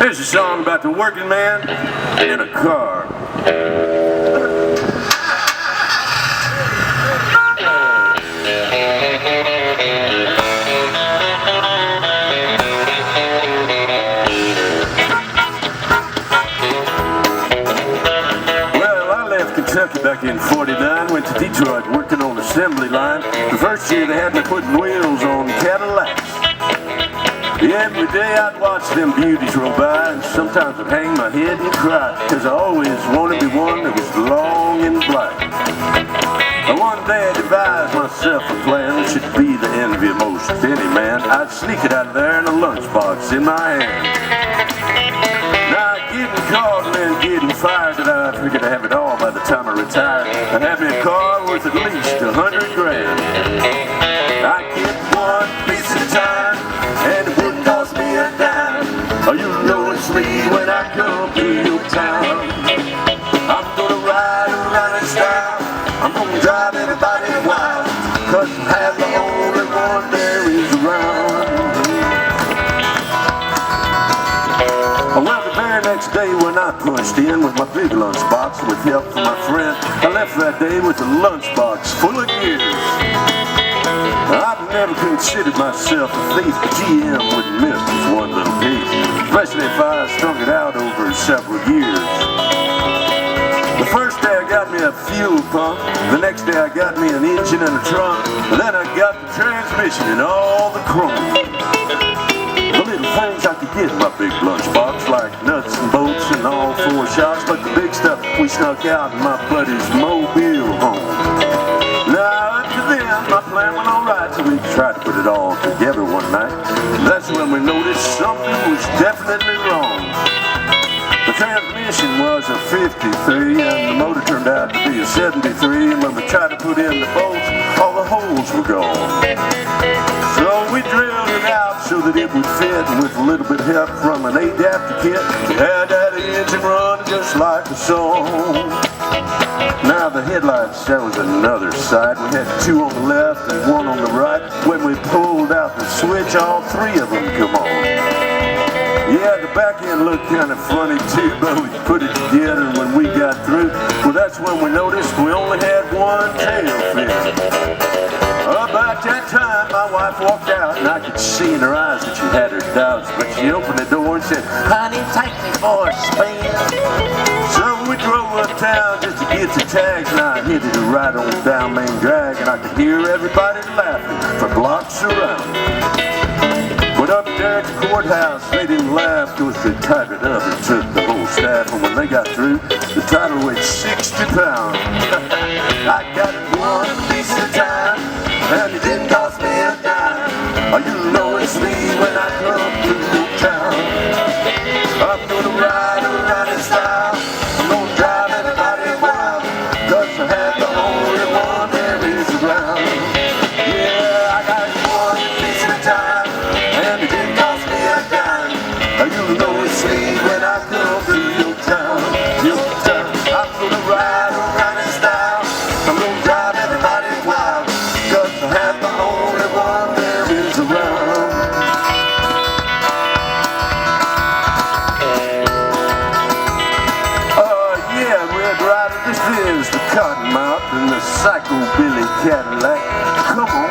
Here's a song about the working man in a car. Kentucky back in '49, went to Detroit working on the assembly line. The first year they had me putting wheels on Cadillacs. Every day I'd watch them beauties roll by, and sometimes I'd hang my head and cry, cause I always wanted to be one that was long and black. And one day I devised myself a plan that should be the envy of most any man. I'd sneak it out of there in a lunchbox in my hand. Now getting caught and then getting fired, and I figured I'd have it all by the time I retired. I'd have me a car worth at least $100 grand. I'd get one piece at a time, and it wouldn't cost me a dime. Oh, you know it's me when I come to your town. I'm gonna ride around in style. I'm gonna drive everybody wild, cause I'm the only one there is around. Well, the very next day when I punched in with my big lunchbox with help from my friend, I left that day with a lunchbox full of gears. I've never considered myself a thief, but GM wouldn't miss just one little piece, especially if I strung it out over several years. The first day I got me a fuel pump, the next day I got me an engine and a trunk, and then I got the transmission and all the chrome. The little things I could get in my big lunchbox, like nuts and bolts and all four shocks, but the big stuff we snuck out in my buddy's mobile home. Now up to then, my plan went all right, so we tried to put it all together one night. That's when we noticed something was definitely wrong. The transmission was a 53 and the motor turned out to be a 73, and when we tried to put in the bolts, all the holes were gone. So we drilled it out so that it would fit, and with a little bit of help from an adapter kit, we had that engine running just like a song. Now the headlights, that was another sight. We had two on the left and one on the right. When we pulled out the switch, all three of them come on. Yeah, the back end looked kind of funny too, but we put it together, and when we got through, well, that's when we noticed we only had one tail fin. About that time, my wife walked out, and I could see in her eyes that she had her doubts, but she opened the door and said, "Honey, take me for a spin." So we drove uptown just to get the tags, and I hit it right on down Main Drag, and I could hear everybody laughing for blocks around. But up there at the courthouse, they didn't laugh because they tied it up and took the whole staff, and when they got through, the title weighed 60 pounds. I got it one piece at a time, and it didn't cost me a dime. Oh, you know it's me when I come to your town. I'm gonna ride around in style. I'm gonna drive everybody wild, cause I have the only one there is around. Yeah, I got it one piece at a time, and it didn't cost me a dime. Oh, you know it's me when I come to your town. Your town. I'm gonna ride around in style. I'm gonna drive everybody wild, cause I have the only one there is around. Yeah, Red Rider, this is the Cottonmouth and the Psychobilly Cadillac. Come on.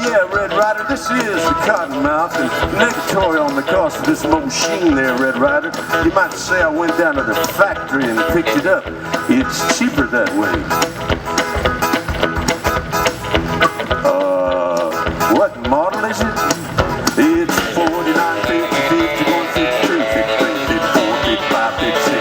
Yeah, Red Rider, this is the Cottonmouth, and negatory on the cost of this machine there, Red Rider. You might say I went down to the factory and picked it up. It's cheaper that way. What model is it? It's 49, 50, 51, 52, 53, 54, 55, 56.